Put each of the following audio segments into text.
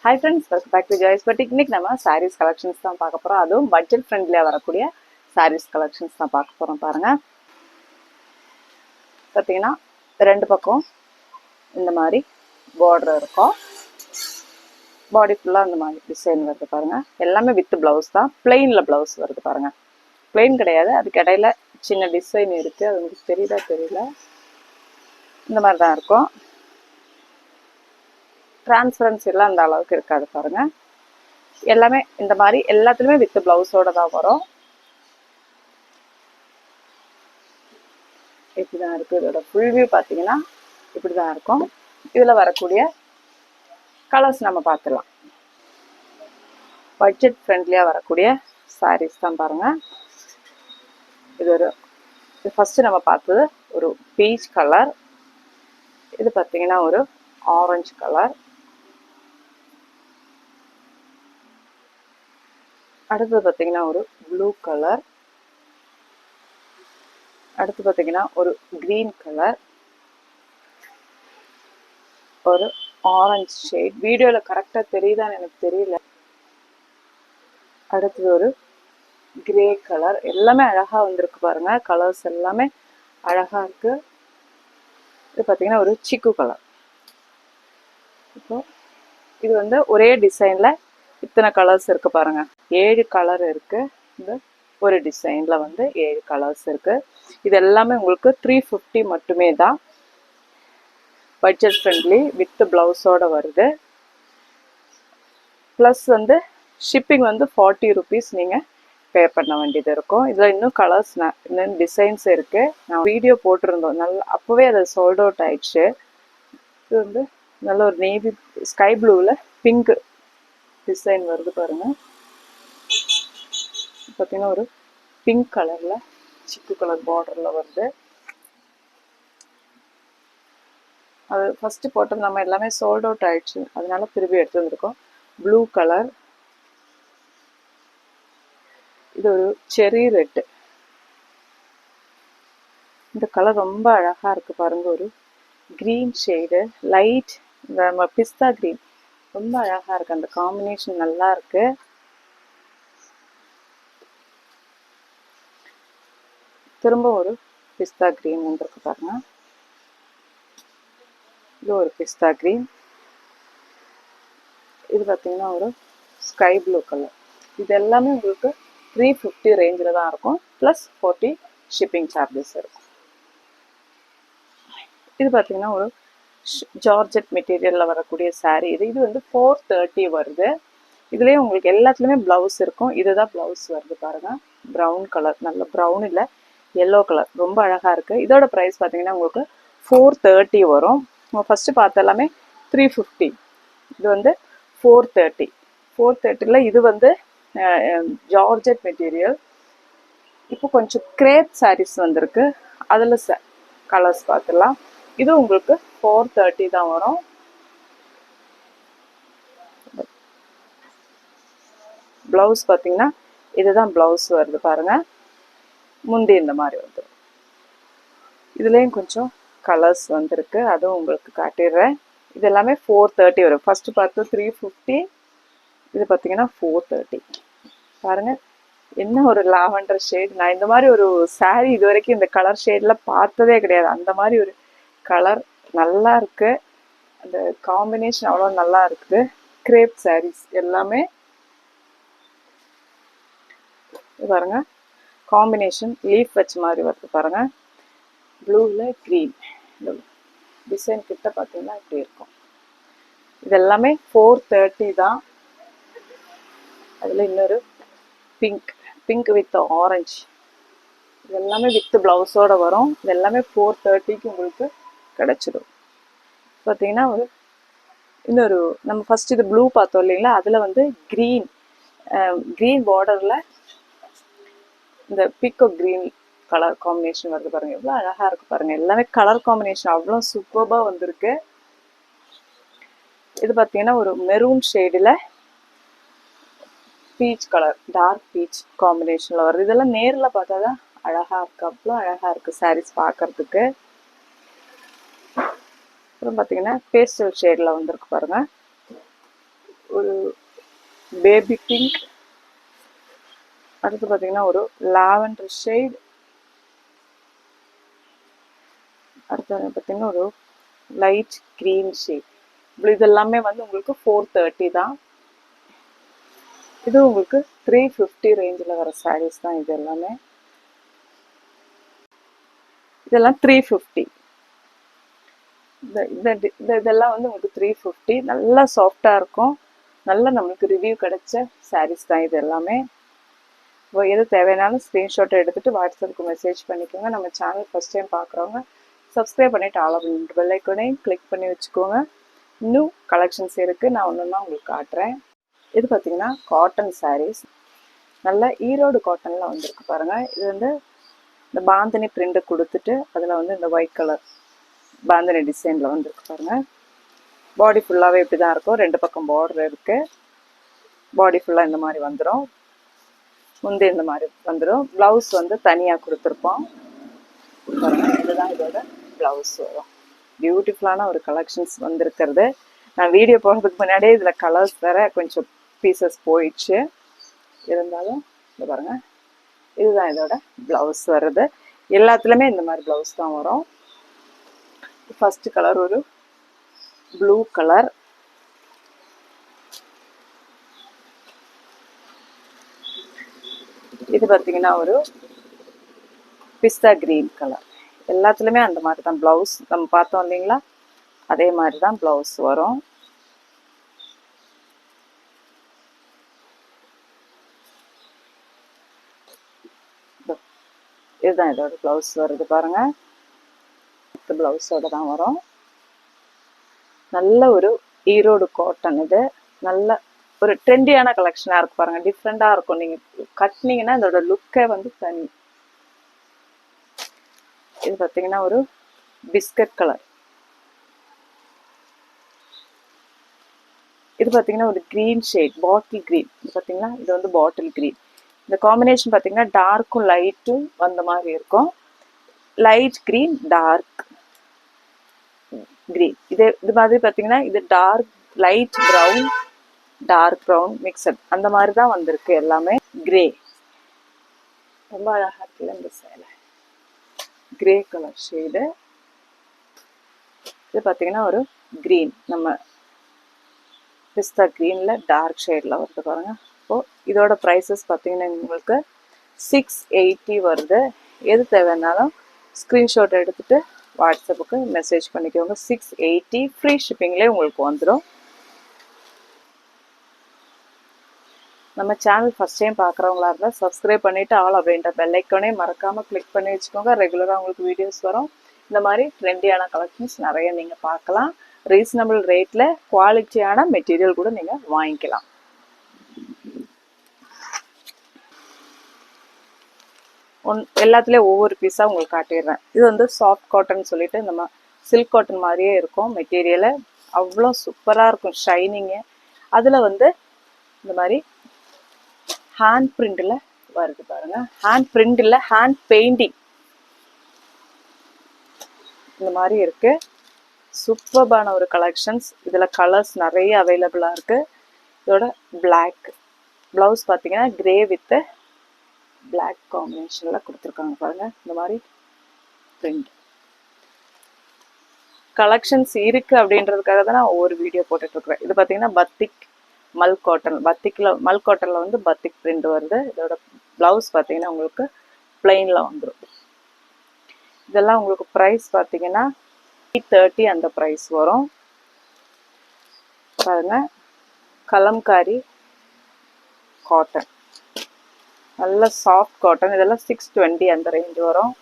Hi friends, welcome back to Joy's Boutique. இன்னைக்கு நம்ம sarees collections தான் பார்க்க போறோம். அதுவும் பட்ஜெட் ஃப்ரெண்ட்லியா வரக்கூடிய sarees collections தான் பார்க்க போறோம். பாருங்க. பாத்தீங்கன்னா ரெண்டு பக்கம் இந்த மாதிரி border இருக்கும். பாடி ஃபுல்லா இந்த மாதிரி டிசைன் வருது பாருங்க. எல்லாமே வித் blouse தான். plainல blouse வருது பாருங்க. plain கிடையாது. அதுக்கு இடையில சின்ன டிசைன் இருக்கு. அது உங்களுக்கு தெரியல இந்த மாதிரி தான் இருக்கும். டிரான்ஸ்பரன்சி எல்லாம் அந்த அளவுக்கு இருக்காது பாருங்க. எல்லாமே இந்த மாதிரி எல்லாத்துலயுமே வித் பிளவுஸோட தான் வரும். இப்படிதான் இருக்கு. இதோட ஃபுல் வியூ பாத்தீங்கன்னா இப்படிதான் இருக்கும். இதுல வரக்கூடிய கலர்ஸ் நம்ம பார்த்துலாம். பட்ஜெட் ஃப்ரெண்ட்லியா வரக்கூடிய சாரீஸ் தான் பாருங்க. இது ஒரு ஃபர்ஸ்ட் நம்ம பார்த்தது ஒரு பீச் கலர். இது பாத்தீங்கன்னா ஒரு ஆரஞ்சு கலர். அடுத்தது பார்த்தீங்கன்னா ஒரு ப்ளூ கலர். அடுத்து பார்த்தீங்கன்னா ஒரு கிரீன் கலர், ஒரு ஆரஞ்சு ஷேட். வீடியோவில் கரெக்டாக தெரியுதான்னு எனக்கு தெரியல. அடுத்தது ஒரு கிரே கலர். எல்லாமே அழகாக வந்திருக்கு பாருங்க. கலர்ஸ் எல்லாமே அழகாக இருக்கு. இது பார்த்தீங்கன்னா ஒரு சிக்கு கலர். இப்போ இது வந்து ஒரே டிசைனில் இத்தனை கலர்ஸ் இருக்கு பாருங்க. 7 கலர் இருக்கு. இந்த ஒரு டிசைன்ல வந்து 7 கலர்ஸ் இருக்கு. இது எல்லாமே உங்களுக்கு 350 மட்டுமே தான். பட்ஜெட் ஃப்ரெண்ட்லி வித் பிளவுஸோட வருது. ப்ளஸ் வந்து ஷிப்பிங் வந்து 40 rupees நீங்க பே பண்ண வேண்டியது இருக்கும். இதுல இன்னும் கலர்ஸ் இன்னும் டிசைன்ஸ் இருக்கு. நான் வீடியோ போட்டிருந்தோம். நல்லா அப்பவே அது சோல்ட் அவுட் ஆயிடுச்சு. இது வந்து நல்ல ஒரு நேவி ஸ்கை ப்ளூல பிங்க் டிசைன் வருது பாருங்க. பார்த்தீங்கன்னா ஒரு பிங்க் கலர்ல சிக்கு கலர் பார்டர்ல வருது. அது ஃபர்ஸ்ட் போட்டது நம்ம எல்லாமே சோல்ட் அவுட் ஆயிடுச்சு. அதனால திருப்பி எடுத்து வந்திருக்கோம். Blue colour. இது ஒரு செரி ரெட். இந்த கலர் ரொம்ப அழகா இருக்கு பாருங்க. ஒரு கிரீன் ஷேடு, லைட் நம்ம பிஸ்தா கிரீன். ரொம்ப அழகா இருக்கு. அந்த காம்பினேஷன் நல்லா இருக்கு. திரும்ப ஒரு பிஸ்தா கிரீன் வந்திருக்கு பாருங்க. இது ஒரு பிஸ்தா கிரீன். இது பார்த்தீங்கன்னா ஒரு ஸ்கை ப்ளூ கலர். இது எல்லாமே உங்களுக்கு 350 ரேஞ்சில் தான் இருக்கும். ப்ளஸ் 40 ஷிப்பிங் சார்ஜஸ் இருக்கும். இது பார்த்தீங்கன்னா ஒரு ஜார்ஜெட் மெட்டீரியலில் வரக்கூடிய சாரீ. இது வந்து 430 வருது. இதுலேயே உங்களுக்கு எல்லாத்துலேயுமே ப்ளவுஸ் இருக்கும். இதுதான் ப்ளவுஸ் வருது பாருங்க. ப்ரௌன் கலர், நல்ல ப்ரௌன் இல்லை எல்லோ கலர், ரொம்ப அழகாக இருக்குது. இதோட ப்ரைஸ் பார்த்தீங்கன்னா உங்களுக்கு 430 வரும். ஃபர்ஸ்ட் பார்த்த எல்லாமே 350. இது வந்து 430. 430ல இது வந்து ஜார்ஜெட் மெட்டீரியல். இப்போ கொஞ்சம் கிரேப் சாரீஸ் வந்திருக்கு. அதில் கலர்ஸ் பார்த்துலாம். இது உங்களுக்கு 430 தான் வரும். ப்ளவுஸ் பார்த்தீங்கன்னா இதுதான் ப்ளவுஸ் வருது பாருங்க. முந்தி இந்த மாதிரி வந்து இதுலேயும் கொஞ்சம் கலர்ஸ் வந்திருக்கு. அதுவும் உங்களுக்கு காட்டிடுறேன். இது எல்லாமே 430 வரும். ஃபர்ஸ்ட் பார்த்து 350. இது பார்த்தீங்கன்னா 430 பாருங்க. என்ன ஒரு லாவெண்டர் ஷேட். நான் இந்த மாதிரி ஒரு சாரீ இது வரைக்கும் இந்த கலர் ஷேட்ல பார்த்ததே கிடையாது. அந்த மாதிரி ஒரு கலர் நல்லா இருக்கு. அந்த காம்பினேஷன் அவ்வளோ நல்லா இருக்குது. கிரேப் சாரீஸ் எல்லாமே பாருங்க. காம்பினேஷன் லீஃப் வச்ச மாதிரி வருது பாருங்க. ப்ளூவில் க்ரீன் டிசைன் கிட்ட பார்த்தீங்கன்னா இப்படி இருக்கும். இது எல்லாமே 430 தான். அதில் இன்னொரு பிங்க் வித் ஆரஞ்சு. இது எல்லாமே வித் ப்ளவுஸோட வரும். இது எல்லாமே 430க்கு உங்களுக்கு கிடைச்சிடும். பார்த்தீங்கன்னா ஒரு இன்னொரு நம்ம ஃபர்ஸ்ட் இது ப்ளூ பார்த்தோம் இல்லைங்களா, அதில் வந்து க்ரீன் பார்டரில் இந்த பீக்கோ க்ரீன் கலர் காம்பினேஷன் வருது பாருங்க. எவ்வளோ அழகாக இருக்கு பாருங்க. எல்லாமே கலர் காம்பினேஷன் அவ்வளோ சூப்பராக வந்திருக்கு. இது பார்த்தீங்கன்னா ஒரு மெரூன் ஷேடில் பீச் கலர், டார்க் பீச் காம்பினேஷனில் வருது. இதெல்லாம் நேரில் பார்த்தா தான் அழகாக இருக்குது. அவ்வளோ அழகாக இருக்குது சாரீஸ் பார்க்கறதுக்கு. அப்புறம் பார்த்தீங்கன்னா பேஸ்டல் ஷேடில் வந்திருக்கு பாருங்க. ஒரு பேபி பிங்க், அடுத்து பார்த்தீங்கன்னா ஒரு லாவெண்டர் ஷேட், அடுத்து பார்த்தீங்கன்னா ஒரு லைட் க்ரீன் ஷேட். இது எல்லாமே வந்து உங்களுக்கு 430 தான். இது உங்களுக்கு 350 ரேஞ்சில் வர சாரீஸ் தான் இது எல்லாமே. இதெல்லாம் 350. இதெல்லாம் வந்து உங்களுக்கு 350. நல்லா சாஃப்டாக இருக்கும். நல்லா நம்மளுக்கு ரிவ்யூ கிடைச்ச சாரீஸ் தான் இது எல்லாமே. இப்போ எது தேவையானாலும் ஸ்க்ரீன்ஷாட்டை எடுத்துகிட்டு வாட்ஸ்அப்புக்கு மெசேஜ் பண்ணிக்கோங்க. நம்ம சேனல் ஃபஸ்ட் டைம் பார்க்குறவங்க சப்ஸ்கிரைப் பண்ணிவிட்டு ஆல் ஆஃப் பெல் ஐக்கானையும் கிளிக் பண்ணி வச்சுக்கோங்க. இன்னும் கலெக்ஷன்ஸ் இருக்குது, நான் ஒன்று உங்களுக்கு காட்டுறேன். இது பார்த்தீங்கன்னா காட்டன் சாரீஸ், நல்லா ஈரோடு காட்டனில் வந்துருக்கு பாருங்கள். இது வந்து இந்த பாந்தினி பிரிண்ட் கொடுத்துட்டு அதில் வந்து இந்த ஒயிட் கலர் பாந்தினி டிசைனில் வந்துருக்கு பாருங்கள். பாடி ஃபுல்லாகவே இப்படி தான் இருக்கும். 2 பக்கம் பார்டர் இருக்குது. பாடி ஃபுல்லாக இந்த மாதிரி வந்துடும். முந்தி இந்த மாதிரி வந்துடும். ப்ளவுஸ் வந்து தனியாக கொடுத்துருப்போம் பாருங்கள். இதுதான் இதோட ப்ளவுஸ் வரும். பியூட்டிஃபுல்லான ஒரு கலெக்ஷன்ஸ் வந்திருக்கிறது. நான் வீடியோ போடுறதுக்கு முன்னாடியே இதில் கலர்ஸ் வேறு கொஞ்சம் பீசஸ் போயிடுச்சு. இருந்தாலும் இது பாருங்கள், இதுதான் இதோட ப்ளவுஸ் வருது. எல்லாத்துலேயுமே இந்த மாதிரி ப்ளவுஸ் தான் வரும். ஃபர்ஸ்ட் கலர் ஒரு ப்ளூ கலர், இது பார்த்தீங்கன்னா ஒரு பிஸ்தா கிரீன் கலர். எல்லாத்துலேயுமே அந்த மாதிரி தான் ப்ளவுஸ் நம்ம பார்த்தோம் இல்லைங்களா, அதே மாதிரி தான் ப்ளவுஸ் வரும். இதுதான் இதோட ப்ளவுஸ் வருது பாருங்க. ப்ளவுஸோட தான் வரும். நல்ல ஒரு ஈரோடு காட்டன். இது நல்ல ஒரு ட்ரெண்டியான கலெக்ஷனாக இருக்கு பாருங்க. டிஃப்ரெண்டாக இருக்கும். நீங்கள் கட்டினீங்கன்னா இதோட லுக்கே வந்து தனி. இது பார்த்தீங்கன்னா ஒரு பிஸ்கட் கலர். இது பார்த்தீங்கன்னா ஒரு க்ரீன் ஷேட், பாட்டில் க்ரீன். இது பார்த்தீங்கன்னா இது வந்து பாட்டில் க்ரீன். இந்த காம்பினேஷன் பார்த்தீங்கன்னா டார்க்கும் லைட்டும் வந்த மாதிரி இருக்கும். Light green, dark green. இது மாதிரி பார்த்தீங்கன்னா இது dark light brown, dark brown mixed அந்த மாதிரி தான் வந்திருக்கு எல்லாமே. கிரே ரொம்ப அழகாக இருக்குல்ல இந்த சேலை. Grey colour shade. இது பார்த்தீங்கன்னா ஒரு க்ரீன், நம்ம பிஸ்தா க்ரீனில் டார்க் ஷேடில் வருது பாருங்க. இப்போது இதோட ப்ரைஸஸ் பார்த்தீங்கன்னா உங்களுக்கு 680 வருது. எது தேவைன்னாலும் ஸ்க்ரீன்ஷாட் எடுத்துகிட்டு வாட்ஸ்அப்புக்கு மெசேஜ் பண்ணிக்கோங்க. 680 ஃப்ரீ ஷிப்பிங்லேயே உங்களுக்கு வந்துடும். நம்ம சேனல் ஃபஸ்ட் டைம் பார்க்குறவங்களா இருந்தால் சப்ஸ்கிரைப் பண்ணிவிட்டு ஆல் அப்படின்ற பெல் ஐக்கானே மறக்காமல் கிளிக் பண்ணி வச்சுக்கோங்க. ரெகுலராக உங்களுக்கு வீடியோஸ் வரும். இந்த மாதிரி ட்ரெண்டியான கலெக்ஷன்ஸ் நிறைய நீங்கள் பார்க்கலாம். ரீசனபிள் ரேட்டில் குவாலிட்டியான மெட்டீரியல் கூட நீங்கள் வாங்கிக்கலாம். எல்லாத்துலேயும் ஒவ்வொரு பீஸாக உங்களுக்கு காட்டிடுறேன். இது வந்து சாஃப்ட் காட்டன் சொல்லிட்டு நம்ம சில்க் காட்டன் மாதிரியே இருக்கும் மெட்டீரியலு. அவ்வளோ சூப்பராக இருக்கும் ஷைனிங்கு. அதில் வந்து இந்த மாதிரி ஹேண்ட் பிரிண்டில் வருது பாருங்க. ஹேண்ட் பிரிண்ட் இல்லை, ஹேண்ட் பெயிண்டிங் இந்த மாதிரி இருக்கு. சூப்பர்பான ஒரு கலெக்ஷன்ஸ். இதில் கலர்ஸ் நிறைய அவைலபிளாக இருக்கு. இதோட பிளாக் ப்ளவுஸ் பார்த்தீங்கன்னா கிரே வித் பிளாக் காம்பினேஷனில் கொடுத்துருக்காங்க பாருங்க. இந்த மாதிரி பிரிண்ட் கலெக்ஷன்ஸ் இருக்கு அப்படின்றதுக்காக தான் நான் ஒவ்வொரு வீடியோ போட்டுட்டு இருக்கிறேன். இது பார்த்தீங்கன்னா பத்திக் மல் காட்டன். மல் காட்டனில் வந்து பத்திக் பிரிண்ட் வருது. இதோட ப்ளவுஸ் பார்த்தீங்கன்னா உங்களுக்கு பிளெயினில் வந்துடும். இதெல்லாம் உங்களுக்கு ப்ரைஸ் பார்த்தீங்கன்னா 330 அந்த ப்ரைஸ் வரும் பாருங்க. கலம்காரி காட்டன், நல்ல சாஃப்ட் காட்டன். இதெல்லாம் 620 அந்த ரேஞ்ச் வரும்.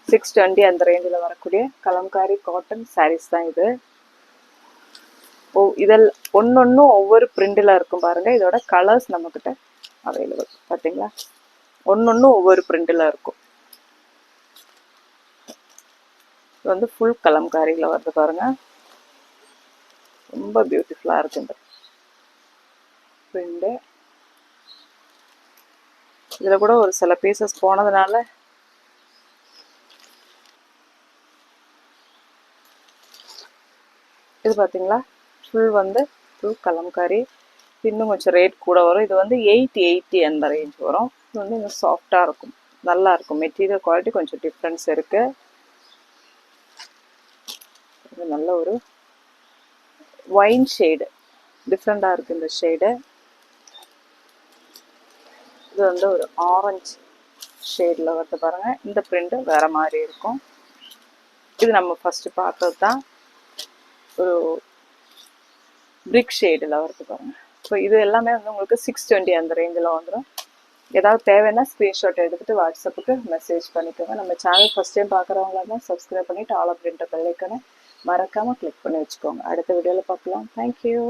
620 அந்த ரேஞ்சில் வரக்கூடிய கலம்காரி காட்டன் சாரீஸ் தான் இது. இதில் ஒன்னொன்னும் ஒவ்வொரு பிரிண்டில் இருக்கும் பாருங்க. இதோட கலர்ஸ் நம்மக்கிட்ட அவைலபிள் பார்த்தீங்களா. ஒன்னொன்னும் ஒவ்வொரு பிரிண்டில் இருக்கும். இது வந்து ஃபுல் கலம்காரியில் வருது பாருங்க. ரொம்ப பியூட்டிஃபுல்லாக இருக்கு இந்த பிரிண்டு. இதில் கூட ஒரு சில பீசஸ் போனதுனால இது பார்த்தீங்களா ஃபுல் வந்து டு கலம்காரி. இன்னும் கொஞ்சம் ரேட் கூட வரும். இது வந்து 880 அந்த ரேஞ்ச் வரும். இது வந்து இன்னும் சாஃப்டாக இருக்கும், நல்லா இருக்கும். மெட்டீரியல் குவாலிட்டி கொஞ்சம் டிஃப்ரென்ஸ் இருக்கு. இது நல்ல ஒரு ஒயின் ஷேடு, டிஃப்ரெண்டாக இருக்குது இந்த ஷேடு. இது வந்து ஒரு ஆரஞ்சு ஷேடில் வருது பாருங்கள். இந்த பிரிண்ட்டு வேறு மாதிரி இருக்கும். இது நம்ம ஃபஸ்ட்டு பார்த்தது தான், ஒரு பிரிக் ஷேடில் வருது பாருங்கள். ஸோ இது எல்லாமே வந்து உங்களுக்கு 620 அந்த ரேஞ்சில் வந்துடும். ஏதாவது தேவைன்னா ஸ்க்ரீன்ஷாட் எடுத்துகிட்டு வாட்ஸ்அப்புக்கு மெசேஜ் பண்ணிக்கோங்க. நம்ம சேனல் ஃபஸ்ட் டைம் பார்க்குறவங்களா தான் சப்ஸ்கிரைப் பண்ணிவிட்டு ஆல் அப்படின்ற பெல்லைக்கனை மறக்காமல் கிளிக் பண்ணி வச்சுக்கோங்க. அடுத்த வீடியோவில் பார்க்கலாம். தேங்க்யூ.